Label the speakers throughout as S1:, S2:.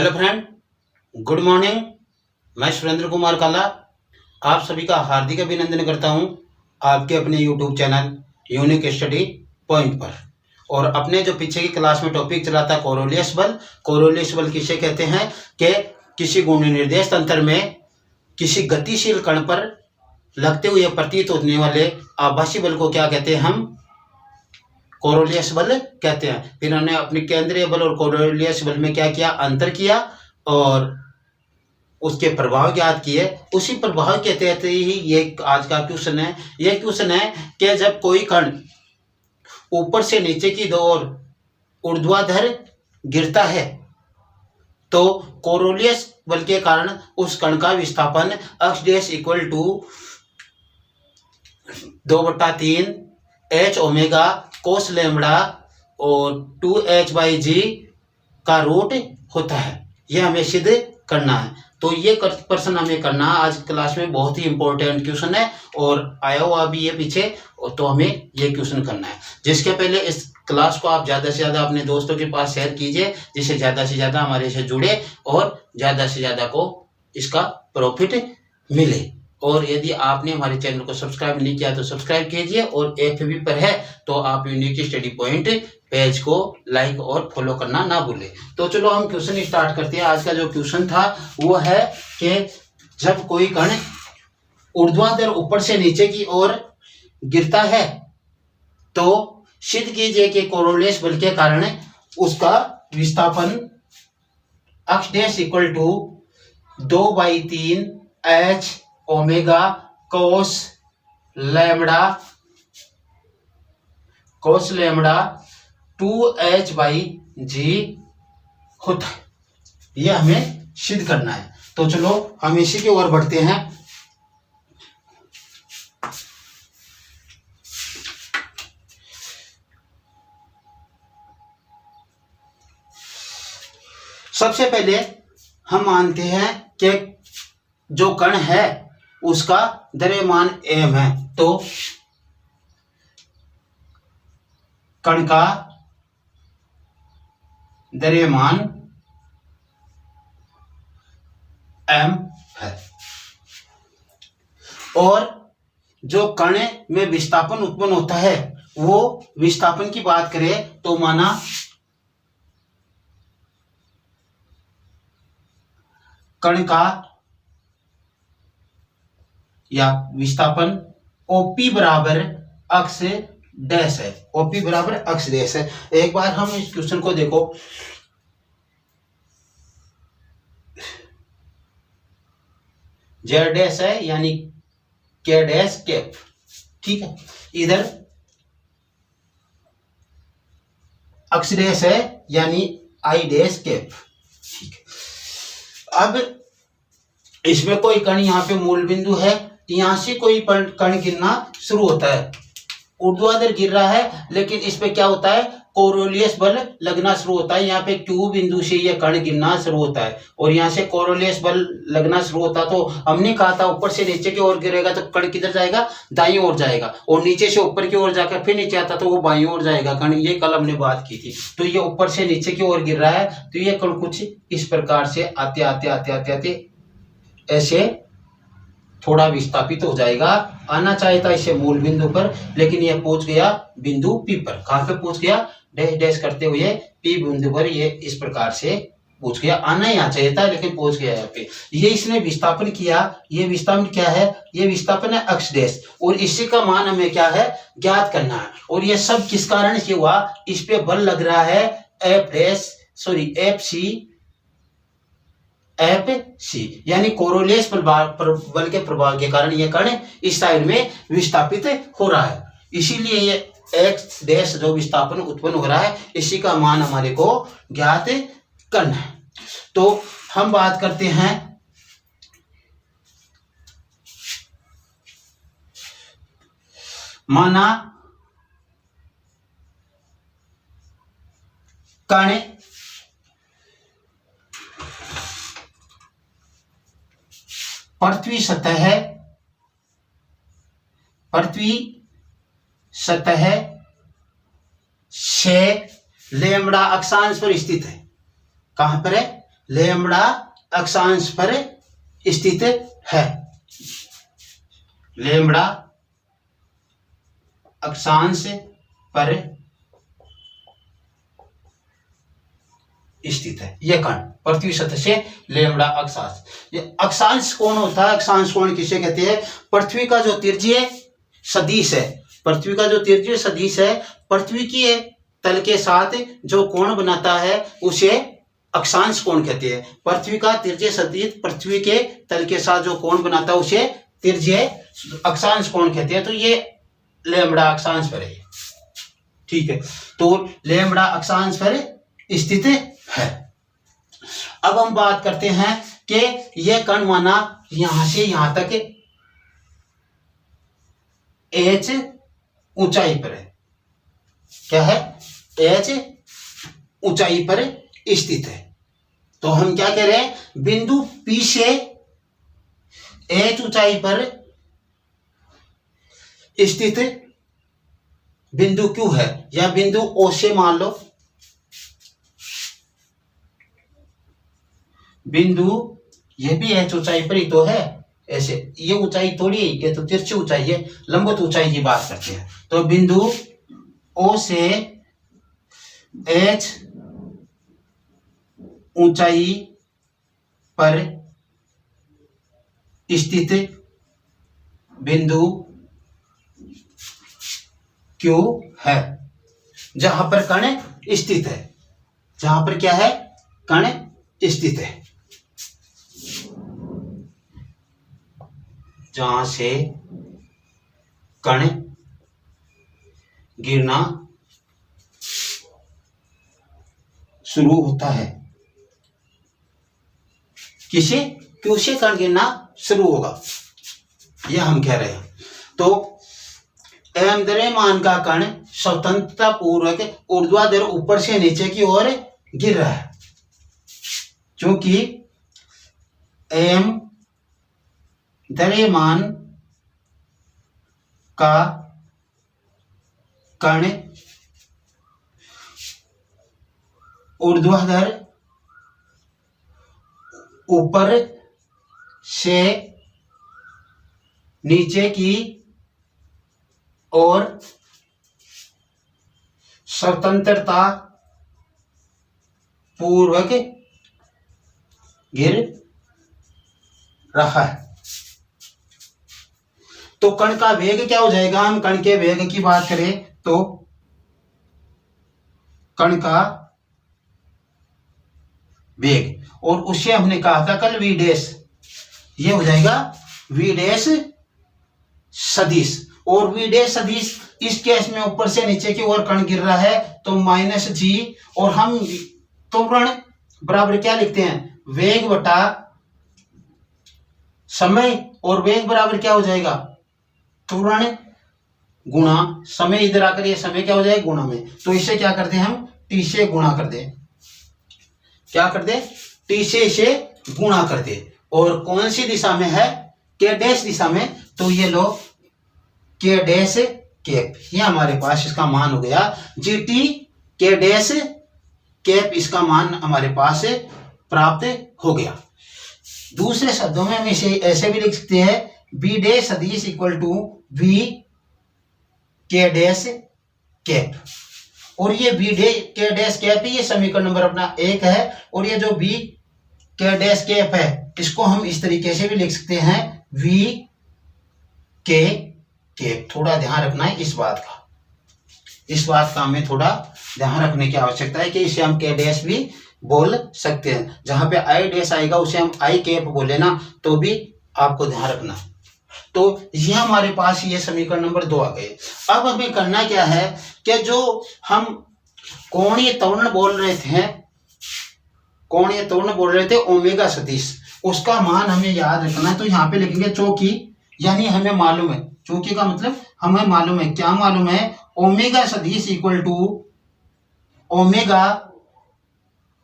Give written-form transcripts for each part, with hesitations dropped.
S1: Hello friend, good morning. मैं सुरेंद्र कुमार काला आप सभी का हार्दिक अभिनंदन करता हूं आपके अपने YouTube channel unique study point पर। और अपने जो पीछे की क्लास में टॉपिक चला था कोरोलियस बल किसे कहते हैं कि किसी गुण निर्देश तंत्र में किसी गतिशील कण पर लगते हुए प्रतीत होने वाले आभासी बल को क्या कहते हैं? हम कोरोलियस बल कहते हैं। फिर हमने अपने केंद्रीय बल और कोरोलियस बल में क्या किया, अंतर किया और उसके प्रभाव ज्ञात किए। उसी प्रभाव के तहत ही ये आज का क्वेश्चन है। ये क्वेश्चन है कि जब कोई कण ऊपर से नीचे की ओर ऊर्ध्वाधर गिरता है तो कोरोलियस बल के कारण उस कण का विस्थापन x dash equal to 2/3 h omega cos lambda और 2h/g का रूट होता है। यह हमें सिद्ध करना है। तो ये प्रश्न हमें करना है आज क्लास में। बहुत ही इंपॉर्टेंट क्वेश्चन है और आया हुआ भी है पीछे, तो हमें ये क्वेश्चन करना है। जिसके पहले इस क्लास को आप ज़्यादा से ज़्यादा अपने दोस्तों के पास शेयर कीजिए, जिससे ज़्यादा से ज़्यादा हमारे से जुड़े और ज़्यादा से ज़्यादा को इसका प्रॉफिट मिले। और यदि आपने हमारे चैनल को सब्सक्राइब नहीं किया तो सब्सक्राइब कीजिए, और FB पर है तो आप यूनिक स्टडी पॉइंट पेज को लाइक और फॉलो करना ना भूलें। तो चलो हम क्वेश्चन स्टार्ट करते हैं। आज का जो क्वेश्चन था वो है कि जब कोई कण ऊर्ध्वाधर ऊपर से नीचे की ओर गिरता है तो सिद्ध कीजिए कि कोरोलियस बल के कारण उसका विस्थापन x dash equal to 2/3 h omega cos lambda 2h/g होता है। यह हमें सिद्ध करना है। तो चलो हम इसी की ओर बढ़ते हैं। सबसे पहले हम मानते हैं कि जो कण है उसका द्रव्यमान m है, तो कण का द्रव्यमान m है। और जो कण में विस्थापन उत्पन्न होता है वो विस्थापन की बात करें तो माना कण का या विस्थापन OP बराबर x डैश है। OP बराबर x डैश है। एक बार हम इस क्वेश्चन को देखो। Z डैश है यानी K डैश कैप, ठीक है। इधर x डैश है यानी I डैश कैप, ठीक है। अब इसमें कोई कण यहाँ पे मूल बिंदु है, यहां से कोई कण गिरना शुरू होता है। ऊर्ध्वाधर गिर रहा है लेकिन इस पे क्या होता है, कोरोलियस बल लगना शुरू होता है। यहाँ पे Q बिंदु से ये कण गिरना शुरू होता है और यहाँ से कोरोलियस बल लगना शुरू होता। तो हमने कहा था ऊपर से नीचे की ओर गिरेगा तो कण किधर जाएगा, दाईं ओर जाएगा, और नीचे से ऊपर की ओर जाकर फिर नीचे आता तो वो बाईं ओर जाएगा कण। ये कल हमने बात की थी। तो ये ऊपर से नीचे की ओर गिर रहा है तो ये कण कुछ इस प्रकार से आते आते आते आते आते ऐसे थोड़ा विस्थापित हो जाएगा। आना चाहे था इसे मूल बिंदु पर, लेकिन यह पहुंच गया बिंदु P पर। कहां पे पहुंच गया, डैश डैश करते हुए P बिंदु पर ये इस प्रकार से पहुंच गया। आना ही चाहिए था लेकिन पहुंच गया यहाँ पे। ये इसने विस्थापन किया। ये विस्थापन क्या है, ये विस्थापन है x डैश, और इसी का मान हमें क्या है, ज्ञात करना है। और ये सब किस कारण से हुआ, इस पे बल लग रहा है FC यानी कोरोलियस बल के प्रभाव के कारण ये कण इस साइड में विस्थापित हो रहा है। इसीलिए ये x डैश जो विस्थापन उत्पन्न हो रहा है इसी का मान हमारे को ज्ञात करना है। तो हम बात करते हैं माना कण पृथ्वी सतह से लैम्बडा अक्षांश पर स्थित है। कहां पर है, लेमड़ा अक्षांश पर स्थित है। लेमड़ा अक्षांश पर स्थित है यह कण पृथ्वी सतह से लेमड़ा अक्षांश। ये अक्षांश कोण होता है, अक्षांश कोण किसे कहते हैं? पृथ्वी का जो तिर्य्य सदिश है, पृथ्वी का जो तिर्य्य सदिश है, पृथ्वी की तल के साथ जो कोण बनाता है उसे अक्षांश कोण कहते हैं। पृथ्वी का तिर्य्य सदिश पृथ्वी के तल के साथ जो कोण बनाता है उसे तिर्य्य अक्षांश कोण कहते हैं। तो ये लेमड़ा अक्षांश पर है, ठीक है। तो लेमड़ा अक्षांश पर स्थित है। अब हम बात करते हैं कि यह कण माना यहां से यहां तक h ऊंचाई पर है। क्या है? h ऊंचाई पर स्थित है। तो हम क्या कह रहे हैं? बिंदु P से h ऊंचाई पर स्थित बिंदु Q है, या बिंदु O से मान लो बिंदु, ये भी h ऊंचाई पर ही तो है। ऐसे ये ऊंचाई थोड़ी है, ये तो तिरछी ऊंचाई है, लंबवत ऊंचाई की बात करते हैं। तो बिंदु O से h ऊंचाई पर स्थित बिंदु Q है, जहां पर कण स्थित है। जहां पर क्या है? कण स्थित है। जहां से कण गिरना शुरू होता है। किसे? Q से कण गिरना शुरू होगा, यह हम कह रहे हैं। तो एम द्रव्यमान का कण स्वतंत्रता पूर्वक ऊर्ध्वाधर ऊपर से नीचे की ओर गिर रहा है, क्योंकि एम द्रव्यमान का कण ऊर्ध्वाधर ऊपर से नीचे की ओर स्वतंत्रता पूर्वक गिर रहा है। तो कण का वेग क्या हो जाएगा? हम कण के वेग की बात करें तो कण का वेग, और उससे हमने कहा था कल v डैश, ये हो जाएगा v डैश सदिश। और v डैश सदिश इस केस में ऊपर से नीचे की ओर कण गिर रहा है, तो -g, और हम त्वरण बराबर क्या लिखते हैं? वेग बटा समय, और वेग बराबर क्या हो जाएगा? त्वरण गुणा समय। इधर आकर ये समय क्या हो जाएगा? गुणा में। तो इसे क्या करते हैं हम? t से गुणा कर दे। क्या कर दे? t से इसे गुणा कर दे। और कौन सी दिशा में है? k डैश दिशा में। तो ये लो k डैश कैप, ये हमारे पास इसका मान हो गया gt k डैश कैप, इसका मान हमारे पास प्राप्त हो गया। दूसरे शब्दों में हम इसे ऐसे भी लिख सकते हैं b डैश सदिश equal to v k dash cap. और ये b k डैश कैप, ये समीकरण नंबर अपना 1 है। और ये जो b k डैश कैप है, इसको हम इस तरीके से भी लिख सकते हैं v k कैप। थोड़ा ध्यान रखना है इस बात का, इस बात का हमें थोड़ा ध्यान रखने की आवश्यकता है कि इसे हम k डैश भी बोल सकते हैं। जहां पे i डैश आएगा उसे हम i कैप बोले ना, तो भी आपको ध्यान रखना है। तो ये हमारे पास ये समीकरण नंबर 2 आ गए। अब हमें करना क्या है कि जो हम कोणीय त्वरण बोल रहे थे, कोणीय त्वरण बोल रहे थे ओमेगा सदिश, उसका मान हमें याद रखना है। तो यहाँ पे लिखेंगे चौकी, यानी हमें मालूम है, चौकी का मतलब हमें मालूम है। क्या मालूम है? ओमेगा सदिश equal to omega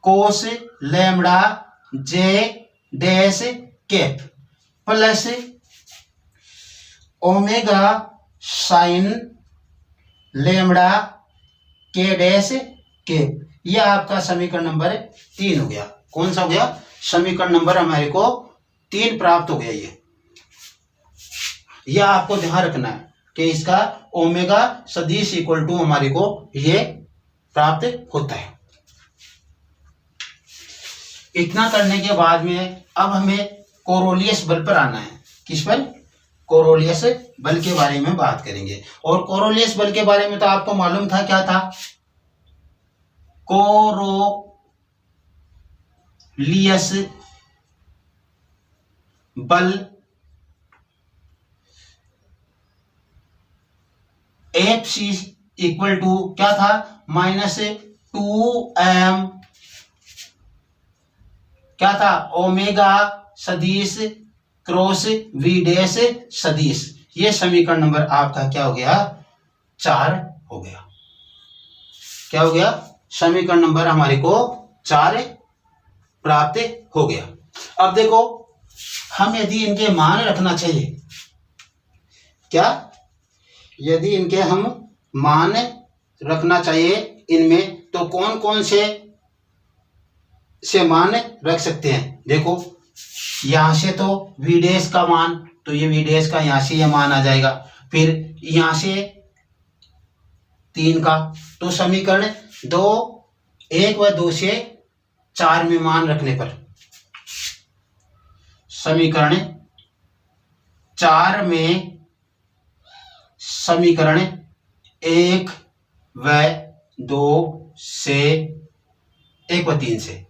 S1: cos lambda J dash cap plus omega sine lambda K dash cap. यह आपका समीकरण नंबर 3 हो गया। कौन सा हो गया, समीकरण नंबर हमारे को 3 प्राप्त हो गया। ये आपको ध्यान रखना है कि इसका ओमेगा सदिश इक्वल टू हमारे को ये प्राप्त होता है। इतना करने के बाद में अब हमें कोरोलियस बल पर आना है। किस पर, कोरोलियस बल के बारे में बात करेंगे। और कोरोलियस बल के बारे में तो आपको मालूम था, क्या था, कोरोलियस बल Fc इक्वल टू क्या था, -2m क्या था, ओमेगा सदिश क्रॉस v डैश सदिश। ये समीकरण नंबर आपका क्या हो गया, 4 हो गया। क्या हो गया, समीकरण नंबर हमारे को 4 प्राप्त हो गया। अब देखो, हम यदि इनके मान रखना चाहिए, क्या, यदि इनके हम मान रखना चाहिए इनमें, तो कौन कौन से मान रख सकते हैं। देखो, यहां से तो v डैश का मान, तो ये v डैश का यहां से ये मान आ जाएगा। फिर यहां से 3 का, तो समीकरण 1 व 2 से 4 में मान रखने पर, समीकरण 4 में समीकरण 1 व 2 से 1 व 3 से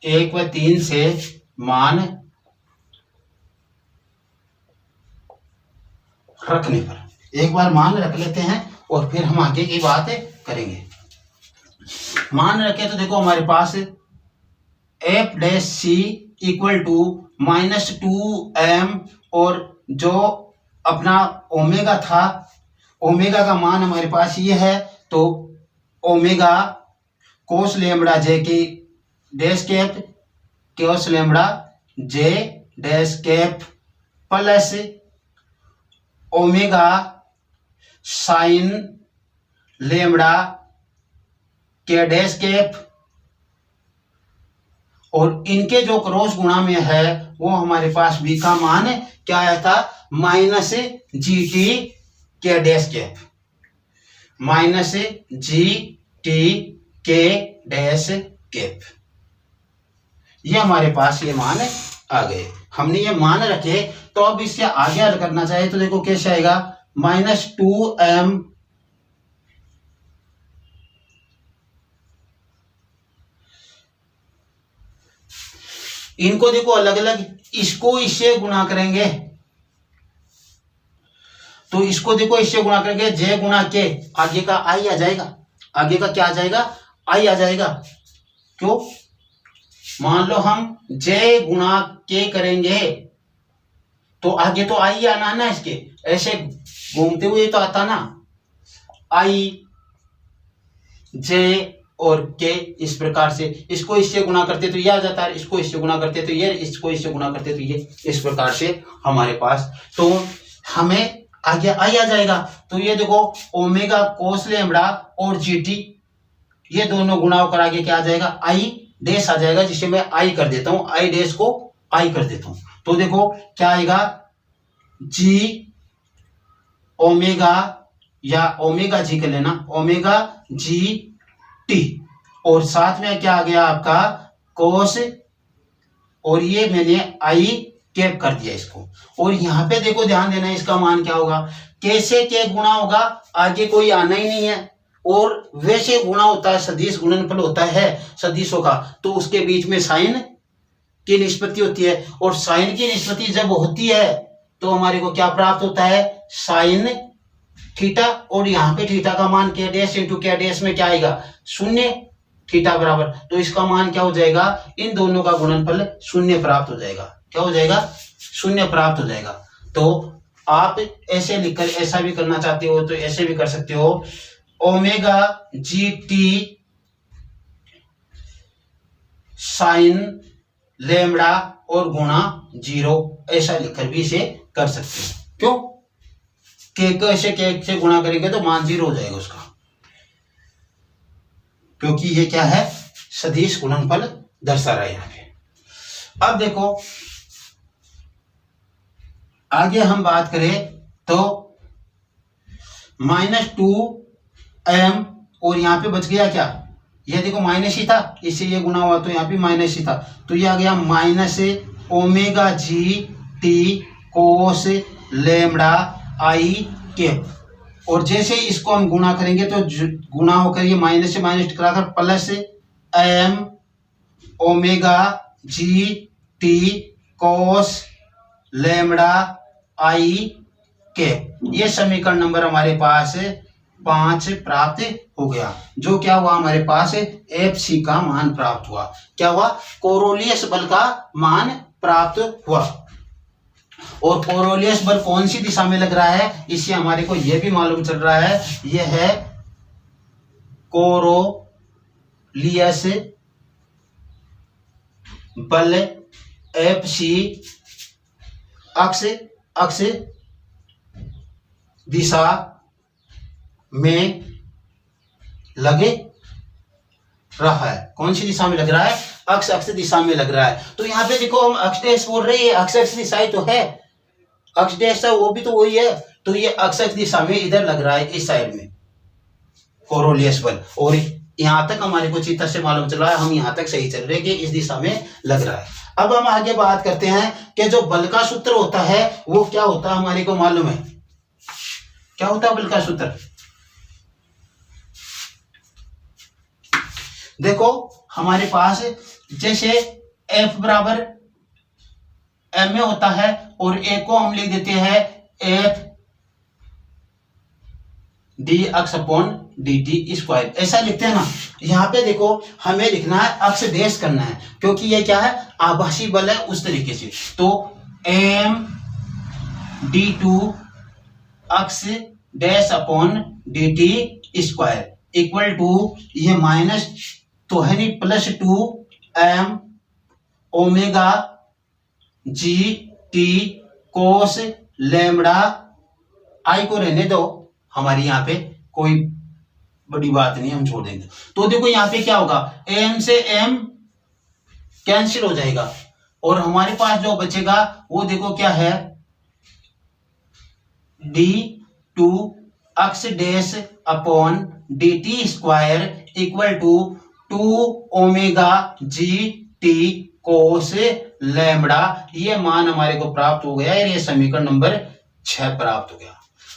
S1: 1 व 3 से मान रखने पर, एक बार मान रख लेते हैं और फिर हम आगे की बात करेंगे। मान रखे तो देखो हमारे पास F dash C equal to -2m, और जो अपना ओमेगा था, ओमेगा का मान हमारे पास ये है, तो ओमेगा कोस लेमड़ा जे की dash cap cos lambda j dash cap plus omega sine lambda k dash cap, और इनके जो क्रॉस गुणा में है वो हमारे पास बी का मान क्या आया था, -GT के डैश कैप, -GT के डैश कैप। ये हमारे पास ये मान आ गए। हमने ये मान रखे, तो अब इससे आगे हल करना चाहिए, तो देखो कैसे आएगा, -2m इनको देखो अलग अलग, इसको इससे गुणा करेंगे, तो इसको देखो इससे गुणा करेंगे, जे गुणा के, आगे का आई आ जाएगा, आगे का क्या आ जाएगा, आई आ जाएगा। क्यों, मान लो हम जे गुणा के करेंगे तो आगे तो आई आना ना, इसके ऐसे घूमते हुए तो आता ना, आई जे और के, इस प्रकार से इसको इससे गुणा करते तो ये आ जाता है, इसको इससे गुणा करते तो ये, इसको इससे गुणा करते तो ये, इस प्रकार से हमारे पास, तो हमें आगे आई आ जाएगा। तो ये देखो ओमेगा कोस लेमड़ा और जीटी, ये दोनों गुणा होकर आगे क्या आ जाएगा, आई डैश आ जाएगा, जिसे मैं आई कर देता हूं, आई डैश को आई कर देता हूं। तो देखो क्या आएगा, जी ओमेगा, या ओमेगा जी कर लेना, ओमेगा जी टी, और साथ में क्या आ गया आपका कोस, और ये मैंने आई कैप कर दिया इसको। और यहाँ पे देखो ध्यान देना, इसका मान क्या होगा, कैसे के गुणा होगा, आगे कोई आना ही नहीं है, और वैसे गुणा होता है, सदिश गुणनफल होता है सदिशों का, तो उसके बीच में साइन की निष्पत्ति होती है, और साइन की निष्पत्ति जब होती है तो हमारे को क्या प्राप्त होता है, साइन थीटा, और यहाँ पे थीटा का मान के डैश इंटू के डैश में क्या आएगा, 0 थीटा बराबर, तो इसका मान क्या हो जाएगा, इन दोनों का गुणनफल 0 प्राप्त हो जाएगा। क्या हो जाएगा, 0 प्राप्त हो जाएगा। तो आप ऐसे लिखकर ऐसा भी करना चाहते हो तो ऐसे भी कर सकते हो, omega g t sine lambda और गुणा 0, ऐसा लिखकर भी इसे कर सकते हो। क्यों, के को ऐसे के से गुणा करेंगे तो मान 0 हो जाएगा उसका, क्योंकि ये क्या है, सदिश गुणनफल दर्शा रहा है यहाँ पे। अब देखो आगे हम बात करें तो -2m और यहाँ पे बच गया क्या, ये देखो माइनस ही था, इससे ये गुना हुआ तो यहाँ पे माइनस ही था, तो ये आ गया -ओमेगा-g कोस लैम्डा आई कैप। और जैसे इसको हम गुणा करेंगे तो गुणा होकर ये माइनस से माइनस टकराकर प्लस m ओमेगा-g कोस लैम्डा आई कैप। ये समीकरण नंबर हमारे पास 5 प्राप्त हो गया। जो क्या हुआ हमारे पास Fc का मान प्राप्त हुआ। क्या हुआ, कोरोलियस बल का मान प्राप्त हुआ। और कोरोलियस बल कौन सी दिशा में लग रहा है, इससे हमारे को यह भी मालूम चल रहा है, यह है कोरोलियस बल Fc अक्ष दिशा में लगे रहा है। कौन सी दिशा में लग रहा है, अक्ष दिशा में लग रहा है। तो यहाँ पे देखो हम अक्ष डैश बोल रहे हैं, अक्ष दिशा तो है, अक्ष डैश है वो भी तो वही है, तो ये अक्ष दिशा में इधर लग रहा है, इस साइड में कोरोलियस बल। और यहाँ तक हमारे को चित्र से मालूम चल रहा है, हम यहाँ तक सही चल रहे हैं कि इस दिशा में लग रहा है। अब हम आगे बात करते हैं कि जो बल का सूत्र होता है वो क्या होता है, हमारे को मालूम है क्या होता है बल का सूत्र। देखो हमारे पास जैसे F बराबर m में होता है और a को हम लिख देते हैं F dx/dt², ऐसा लिखते हैं ना। यहाँ पे देखो हमें लिखना है अक्ष डैश करना है, क्योंकि ये क्या है आभासी बल है, उस तरीके से। तो m d2 अक्ष डैश/dt² इक्वल टू ये माइनस तो है नहीं +2m ओमेगा-g कोस लैम्डा आई को रहने दो, हमारी यहाँ पे कोई बड़ी बात नहीं, हम छोड़ देंगे। तो देखो यहाँ पे क्या होगा, m से m कैंसिल हो जाएगा और हमारे पास जो बचेगा वो देखो क्या है, d2 अक्ष डैश/dt² इक्वल टू 2 ओमेगा-g कोस लैम्डा। ये मान हमारे को प्राप्त हो गया, ये समीकरण नंबर 6 प्राप्त हो गया।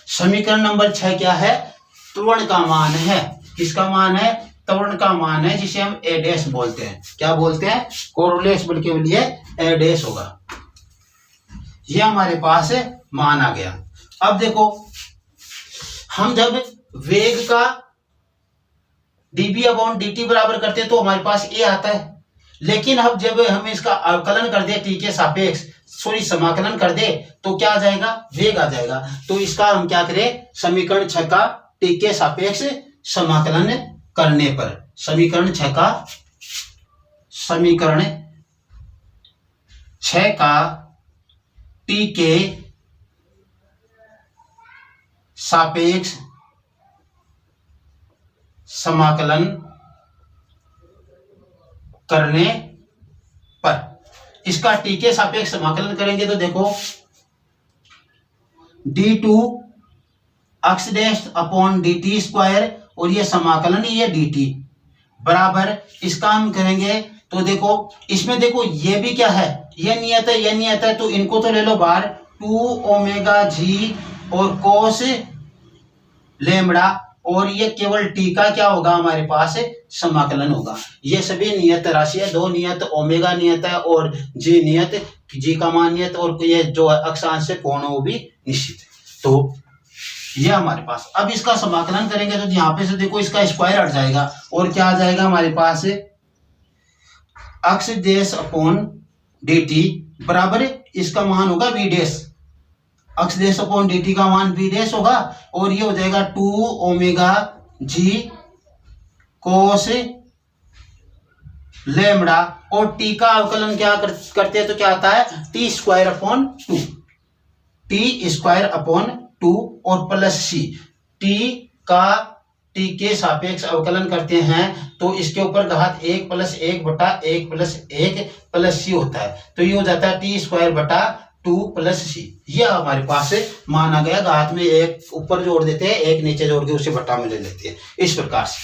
S1: समीकरण नंबर 6 क्या है, त्वरण का मान है। किसका मान है, त्वरण का मान है, जिसे हम a डैश बोलते हैं। क्या बोलते हैं, कोरोलियस बल के लिए a डैश होगा। ये हमारे पास मान आ गया। अब देखो हम जब वेग का dv/dt बराबर करते हैं तो हमारे पास a आता है, लेकिन अब जब हम इसका अवकलन कर दे t के सापेक्ष, समाकलन कर दे तो क्या आ जाएगा, वेग आ जाएगा। तो इसका हम क्या करें, समीकरण 6 का t के सापेक्ष समाकलन करने पर, समीकरण 6 का t के सापेक्ष समाकलन करने पर, इसका t के सापेक्ष समाकलन करेंगे तो देखो d2 अक्ष डैश/dt² और ये समाकलन ये dt बराबर, इसका हम करेंगे तो देखो इसमें देखो ये भी क्या है, ये नियत है, ये नियत है, तो इनको तो ले लो बाहर, 2 ओमेगा-g और कोस लैम्डा, और ये केवल t का क्या होगा हमारे पास समाकलन होगा। ये सभी नियत राशि है, दो नियत, ओमेगा नियत है और g नियत, g का मान नियत, और ये जो अक्षांश से कोण वो भी निश्चित है। तो ये हमारे पास, अब इसका समाकलन करेंगे तो यहाँ पे से देखो इसका स्क्वायर हट जाएगा और क्या आ जाएगा हमारे पास, अक्ष डैश/dt बराबर इसका मान होगा v डैश, अक्ष डैश/dt का मान v डैश होगा, और ये हो जाएगा 2 ओमेगा-g कोस लैम्डा, और t का अवकलन क्या करते हैं तो क्या आता है, t² और प्लस c, t का टी के सापेक्ष अवकलन करते हैं तो इसके ऊपर घात 1 + 1 बटा 1 + 1 + c होता है, तो ये हो जाता है t² बटा 2 + c। ये हमारे पास मान आ गया, घात में एक ऊपर जोड़ देते हैं, एक नीचे जोड़ के उसे बटा में ले लेते हैं इस प्रकार से।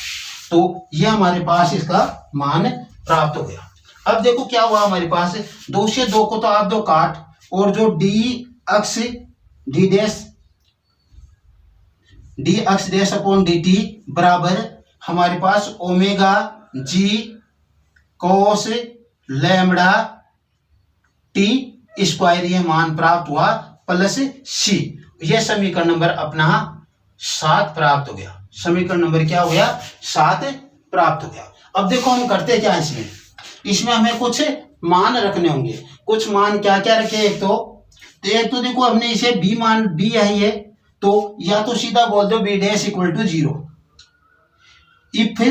S1: तो ये हमारे पास इसका मान प्राप्त हो गया। अब देखो क्या हुआ हमारे पास, 2 से 2 को तो आप दो काट, और जो डी अक्ष डैश अपॉन dt बराबर हमारे पास omega g cos lambda t², ये मान प्राप्त हुआ प्लस c। ये समीकरण नंबर अपना 7 प्राप्त हो गया। समीकरण नंबर क्या हो गया, 7 प्राप्त हो गया। अब देखो हम करते क्या इसमें हमें कुछ मान रखने होंगे। कुछ मान क्या क्या रखे, एक तो देखो हमने इसे b है ये, तो या तो सीधा बोल दो b' = 0। इफ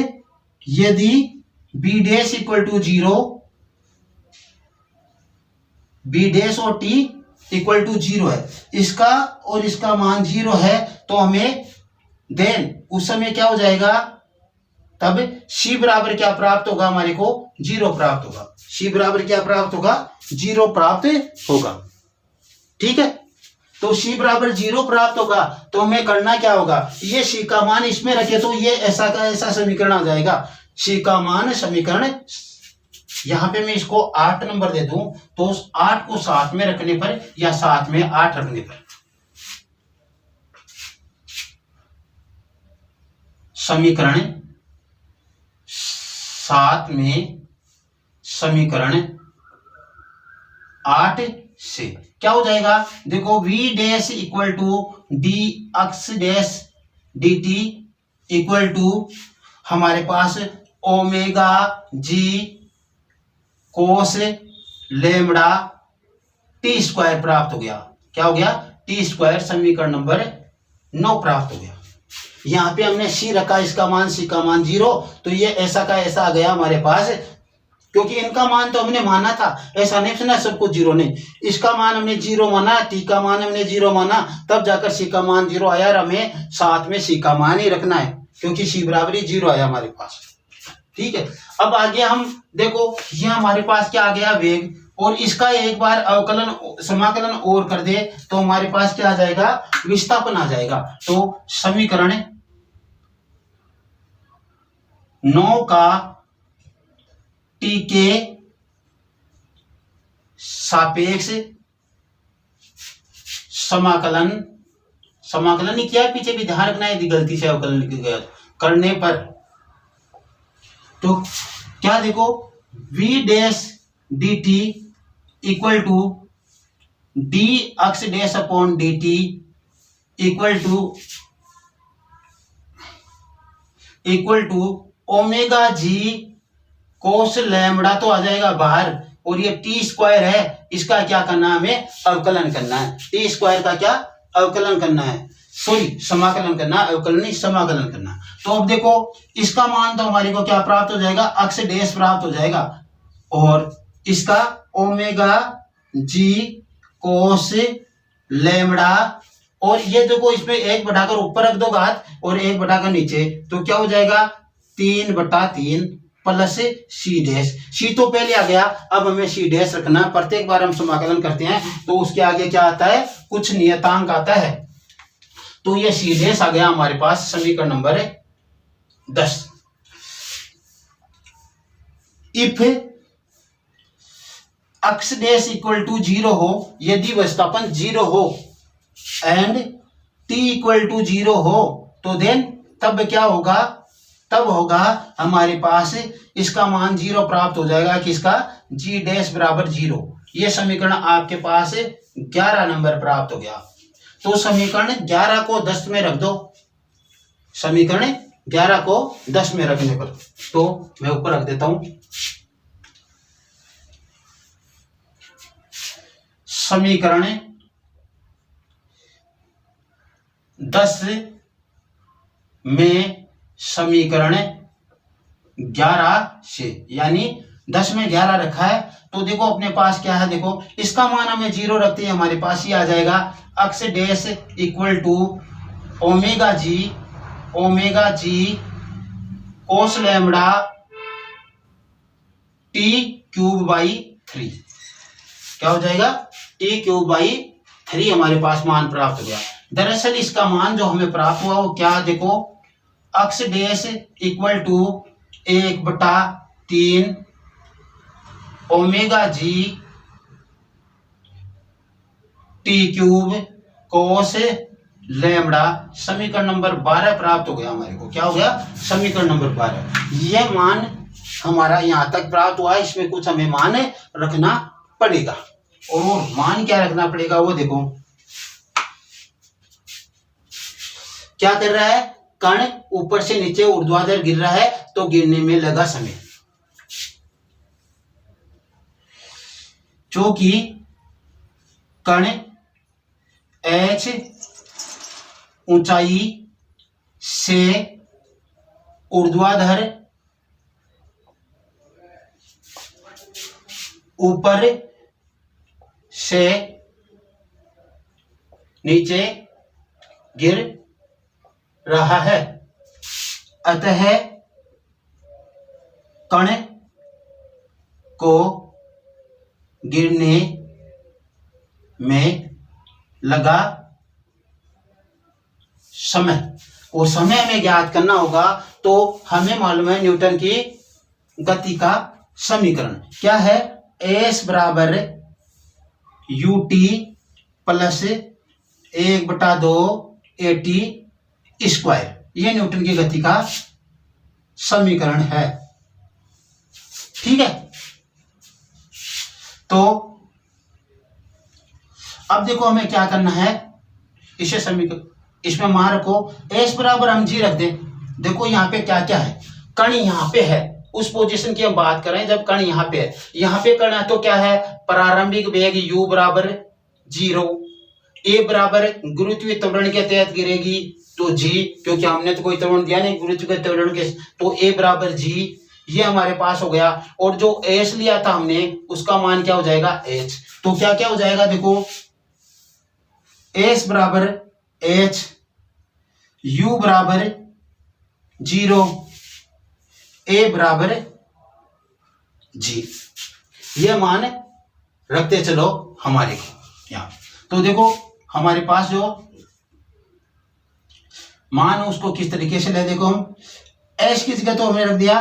S1: यदि b' = 0, b' और t = 0 है, इसका और इसका मान 0 है, तो हमें देन उस समय क्या हो जाएगा, तब c बराबर क्या प्राप्त होगा, हमारे को 0 प्राप्त होगा। c बराबर क्या प्राप्त होगा, 0 प्राप्त होगा। ठीक है, तो c बराबर 0 प्राप्त होगा, तो हमें करना क्या होगा, ये c का मान इसमें रखे तो ये ऐसा का ऐसा समीकरण आ जाएगा। c का मान समीकरण, यहां पे मैं इसको 8 नंबर दे दूं, तो 8 को 7 में रखने पर या 7 में 8 रखने पर समीकरण 7 में समीकरण 8 से क्या हो जाएगा, देखो v' = d अक्ष डैश dt = हमारे पास omega g cos lambda t² प्राप्त हो गया। क्या हो गया, t², समीकरण नंबर 9 प्राप्त हो गया। यहाँ पे हमने c रखा, इसका मान c का मान 0, तो ये ऐसा का ऐसा आ गया हमारे पास, क्योंकि इनका मान तो हमने माना था, ऐसा नहीं सुना सब कुछ 0 नहीं, इसका मान हमने 0 माना, t का मान हमने 0 माना, तब जाकर c का मान 0 आया, और हमें साथ में c का मान ही रखना है, क्योंकि c बराबर 0 आया हमारे पास। ठीक है, अब आगे हम देखो, ये हमारे पास क्या आ गया, वेग, और इसका एक बार अवकलन समाकलन और कर दे तो हमारे पास क्या आ जाएगा, विस्थापन आ जाएगा। तो समीकरण 9 का t के सापेक्ष समाकलन नहीं किया, पीछे भी ध्यान रखना है, यदि गलती से अवकलन लिख गया करने पर, तो क्या देखो, v' dt = d अक्ष dash upon dt = omega g cos lambda तो आ जाएगा बाहर, और ये t² है, इसका क्या करना है, हमें अवकलन करना है। t² का क्या अवकलन करना है, सॉरी समाकलन करना, अवकलन नहीं समाकलन करना। तो अब देखो, इसका मान तो हमारे को क्या प्राप्त हो जाएगा, अक्ष डैश प्राप्त हो जाएगा, और इसका ओमेगा जी कोस लैम्बडा, और ये देखो इसमें 1 बढ़ाकर ऊपर रख दो घात और 1 बढ़ाकर नीचे, तो क्या हो जाएगा, 3/3 प्लस c' तो पहले आ गया, अब हमें c' रखना। प्रत्येक बार हम समाकलन करते हैं तो उसके आगे क्या आता है, कुछ नियतांक आता है, तो ये c' आ गया हमारे पास, समीकरण नंबर 10। इफ अक्ष डैश = 0 हो, यदि विस्थापन 0 हो, एंड t = 0 हो, तो देन तब क्या होगा, तब होगा हमारे पास इसका मान 0 प्राप्त हो जाएगा, किसका, g' बराबर 0। ये समीकरण आपके पास 11 नंबर प्राप्त हो गया। तो समीकरण 11 को 10 में रख दो, समीकरण 11 को 10 में रखने पर, तो मैं ऊपर रख देता हूं, समीकरण 10 में समीकरण 11 से, यानी 10 में 11 रखा है, तो देखो अपने पास क्या है, देखो इसका मान हमें 0 रखते हैं, हमारे पास ये आ जाएगा, अक्ष dash = omega g omega g cos lambda t cube by 3। क्या हो जाएगा? टी क्यूब बाई 3 हमारे पास मान प्राप्त हो गया। दरअसल इसका मान जो हमें प्राप्त हुआ वो क्या, देखो x dash equal to 1/3 omega g t cube cos lambda, समीकरण नंबर 12 प्राप्त हो गया हमारे को। क्या हो गया? समीकरण नंबर 12। यह मान हमारा यहां तक प्राप्त हुआ। इसमें कुछ हमें मान रखना पड़ेगा, और मान क्या रखना पड़ेगा वो देखो। क्या कर रहा है? कण ऊपर से नीचे ऊर्ध्वाधर गिर रहा है, तो गिरने में लगा समय, क्योंकि कण h ऊंचाई से ऊर्ध्वाधर ऊपर से नीचे गिर रहा है, अतः कण को गिरने में लगा समय। वो समय हमें ज्ञात करना होगा, तो हमें मालूम है न्यूटन की गति का समीकरण क्या है? एस बराबर U T plus 1/2 AT square. ये न्यूटन की गति का समीकरण है। ठीक है, तो अब देखो हमें क्या करना है। इसे समीकरण, इसमें मान रखो एस बराबर हम जी रख दें। देखो यहाँ पे क्या क्या है, कण यहाँ पे है, उस पोजीशन की हम बात करें जब कण यहाँ पे है। यहाँ पे कण है तो क्या है? प्रारंभिक वेग u बराबर 0, a बराबर गुरुत्वीय त्वरण के तहत गिरेगी तो g, क्योंकि हमने तो कोई त्वरण दिया नहीं गुरुत्वीय त्वरण के, तो a बराबर g, ये हमारे पास हो गया। और जो s लिया था हमने उसका मान क्या हो जाएगा? h। तो क्या क्या हो जाएगा देखो, s बराबर h, u बराबर 0, a बराबर g। ये मान रखते चलो हमारे को यहाँ। तो देखो हमारे पास जो मान उसको किस तरीके से ले, देखो हम h की जगह तो हमने रख दिया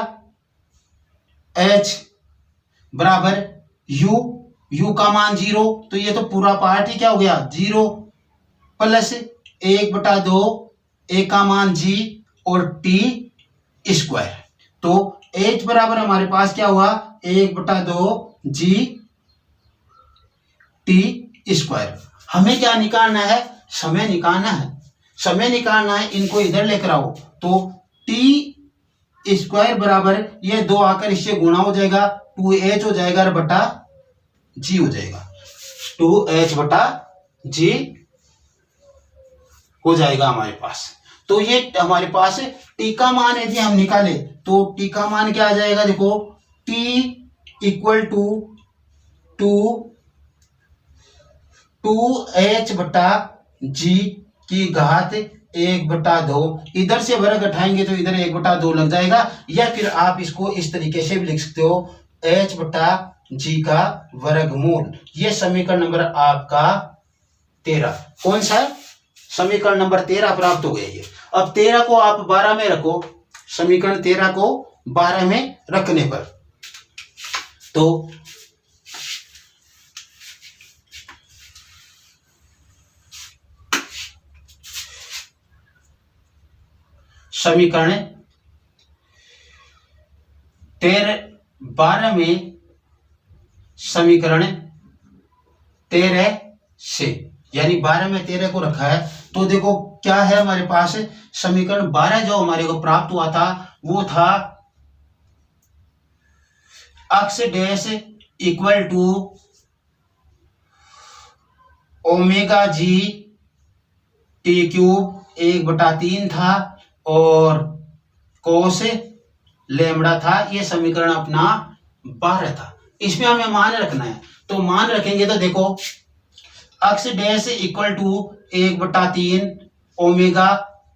S1: h बराबर u का मान 0, तो ये तो पूरा पार्ट ही क्या हो गया? 0 प्लस 1/2 a का मान g और t स्क्वायर। तो h बराबर हमारे पास क्या हुआ? 1/2 g t स्क्वायर। हमें क्या निकालना है? समय निकालना है। समय निकालना है, इनको इधर लेकर आओ, तो t स्क्वायर बराबर ये 2 आकर इससे गुणा हो जाएगा, 2h हो जाएगा और बटा g हो जाएगा, 2h बटा g हो जाएगा हमारे पास। तो ये हमारे पास t का मान यदि हम निकाले तो t का मान क्या आ जाएगा? देखो t इक्वल टू 2h बटा g की घात 1/2। इधर से वर्ग उठाएंगे तो इधर 1/2 लग जाएगा, या फिर आप इसको इस तरीके से भी लिख सकते हो h बटा g का वर्गमूल। ये समीकरण नंबर आपका 13 कौन सा है? समीकरण नंबर 13 प्राप्त हो गया। ये अब 13 को आप 12 में रखो, समीकरण 13 को 12 में रखने पर तो समीकरण 12 में समीकरण 13 से, यानी 12 में 13 को रखा है, तो देखो क्या है हमारे पास? समीकरण 12 जो हमारे को प्राप्त हुआ था वो था x dash equal to omega g t cube 1/3 था और कोस लैम्बडा था। ये समीकरण अपना 12 था। इसमें हमें मान रखना है, तो मान रखेंगे तो देखो x dash equal to 1/3 omega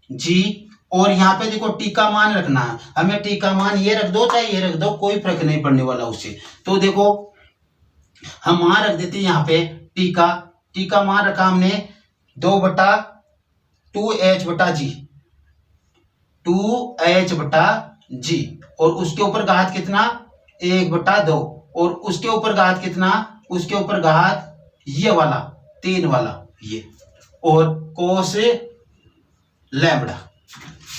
S1: जी और यहाँ पे देखो टी का मान रखना है हमें। टी का मान ये रख दो चाहे ये रख दो, कोई फर्क नहीं पड़ने वाला उससे। तो देखो हम मान रख देते हैं यहाँ पे टी का मान रखा हमने 2/2h/g, 2h/g, और उसके ऊपर घात कितना 1/2, और उसके ऊपर घात कितना, उसके ऊपर घात ये वाला 3 वाला ये, और कोस लैम्बडा,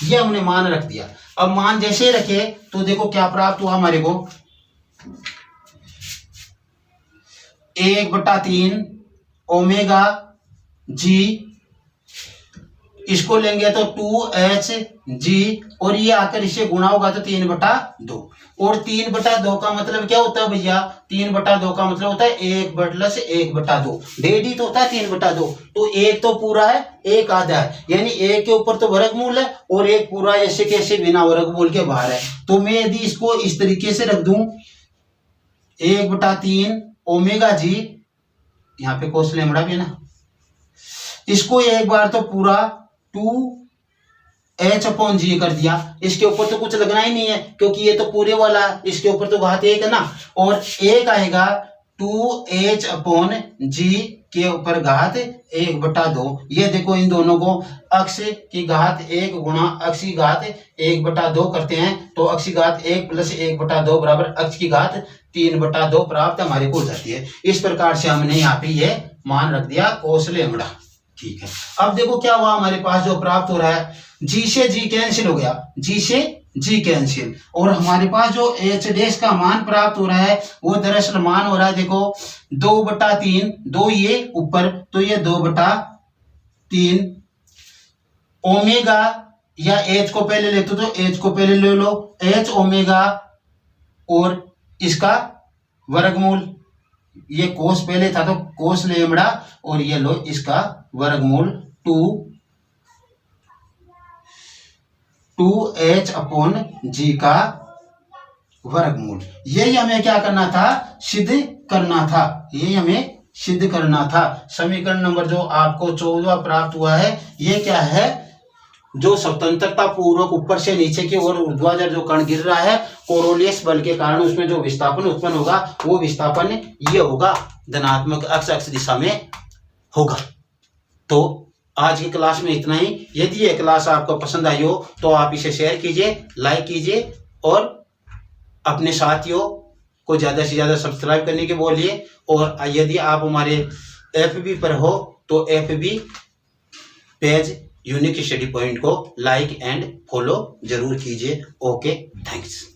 S1: ये हमने मान रख दिया। अब मान जैसे रखे तो देखो क्या प्राप्त हुआ हमारे को, 1/3 ओमेगा जी, इसको लेंगे तो 2h g, और ये आकर इससे गुणा होगा तो 3/2, और 3/2 का मतलब क्या होता है भैया, 3/2 का मतलब होता है 1 + 1/2, 1.5 तो होता है 3/2, तो एक तो पूरा है एक आधा है, यानी एक के ऊपर तो वर्गमूल है और एक पूरा ऐसे कैसे बिना वर्गमूल के बाहर है। तो मैं यदि इसको इस तरीके से रख दूं 1/3 ओमेगा जी, यहाँ पे कोस लैम्बडा भी है ना, इसको एक बार तो पूरा 2h/g कर दिया, इसके ऊपर तो कुछ लगना ही नहीं है क्योंकि ये तो पूरे वाला है, इसके ऊपर तो घात 1 है ना, और एक आएगा 2h/g के ऊपर घात 1/2। ये देखो इन दोनों को अक्ष की घात 1 गुणा अक्ष की घात 1/2 करते हैं, तो अक्ष की घात 1 + 1/2 बराबर अक्ष की घात 3/2 प्राप्त हमारे को हो जाती है। इस प्रकार से हमने यहाँ पे ये मान रख दिया कोस लैम्बडा। ठीक है, अब देखो क्या हुआ हमारे पास जो प्राप्त हो रहा है, जी से जी कैंसिल हो गया, जी से जी कैंसिल, और हमारे पास जो एच डैश का मान प्राप्त हो रहा है वो दरअसल मान हो रहा है देखो 2/3, 2 ये ऊपर तो ये 2/3 ओमेगा, या एच को पहले लेते तो एच को पहले ले लो, एच ओमेगा और इसका वर्गमूल, ये कोस पहले था तो कोस लैम्बडा, और ये लो इसका वर्गमूल 2h/g का वर्गमूल। यही हमें क्या करना था, सिद्ध करना था, यही हमें सिद्ध करना था। समीकरण नंबर जो आपको 14वां प्राप्त हुआ है, ये क्या है, जो स्वतंत्रता पूर्वक ऊपर से नीचे की ओर ऊर्ध्वाधर जो कण गिर रहा है कोरोलियस बल के कारण उसमें जो विस्थापन उत्पन्न होगा वो विस्थापन ये होगा धनात्मक अक्ष दिशा में होगा। तो आज की क्लास में इतना ही। यदि ये क्लास आपको पसंद आई हो तो आप इसे शेयर कीजिए, लाइक कीजिए, और अपने साथियों को ज्यादा से ज्यादा सब्सक्राइब करने के बोलिए। और यदि आप हमारे FB पर हो तो FB page unique study point को लाइक एंड फॉलो जरूर कीजिए। Okay, thanks.